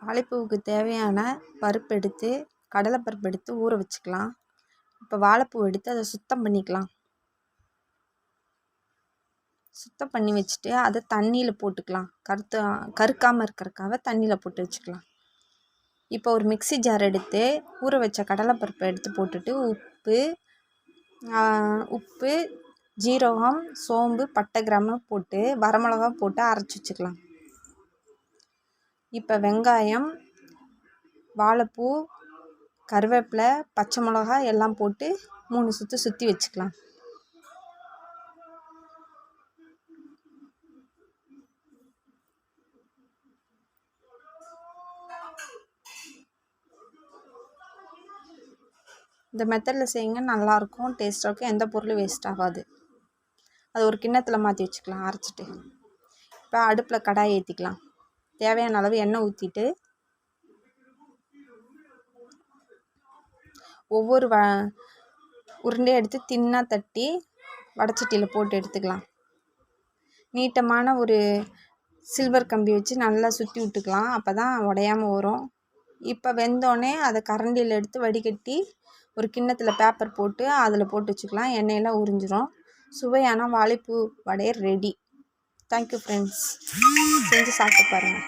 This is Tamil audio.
வாழைப்பூவுக்கு தேவையான பருப்பு எடுத்து கடலைப்பருப்பு எடுத்து ஊற வச்சுக்கலாம். இப்போ வாழைப்பூ எடுத்து அதை சுத்தம் பண்ணிக்கலாம். சுத்தம் பண்ணி வச்சுட்டு அதை தண்ணியில் போட்டுக்கலாம். கருக்காமல் இருக்கிறக்காக தண்ணியில் போட்டு வச்சுக்கலாம். இப்போ ஒரு மிக்ஸி ஜார் எடுத்து ஊற வச்ச கடலைப்பருப்பை எடுத்து போட்டுட்டு உப்பு ஜீரகம் சோம்பு பட்டை கிராம்பு போட்டு வரமிளகா போட்டு அரைச்சி வச்சுக்கலாம். இப்போ வெங்காயம் வாழைப்பூ கருவேப்பிலை பச்சை மிளகா எல்லாம் போட்டு 3 சுற்று சுற்றி வச்சுக்கலாம். இந்த மெத்தடில் செய்யுங்க, நல்லாயிருக்கும், டேஸ்ட்டாக இருக்கும், எந்த பொருளும் வேஸ்ட் ஆகாது. அது ஒரு கிண்ணத்தில் மாற்றி வச்சுக்கலாம் அரைச்சிட்டு. இப்போ அடுப்பில் கடாயை ஏற்றிக்கலாம். தேவையான அளவு எண்ணெய் ஊற்றிட்டு ஒவ்வொரு உருண்டையை எடுத்து தின்னாக தட்டி வடைச்சட்டியில் போட்டு எடுத்துக்கலாம். நீட்டமான ஒரு சில்வர் கம்பி வச்சு நல்லா சுற்றி விட்டுக்கலாம். அப்போ தான் உடையாமல் வரும். இப்போ வெந்தோடனே அதை கரண்டியில் எடுத்து வடிகட்டி ஒரு கிண்ணத்தில் பேப்பர் போட்டு அதில் போட்டு வச்சுக்கலாம். எண்ணெயெல்லாம் உறிஞ்சிரும். சுவையான வாழைப்பூ வடை ரெடி. Thank you friends. செஞ்சு சாப்பிட்டு பாருங்கள்.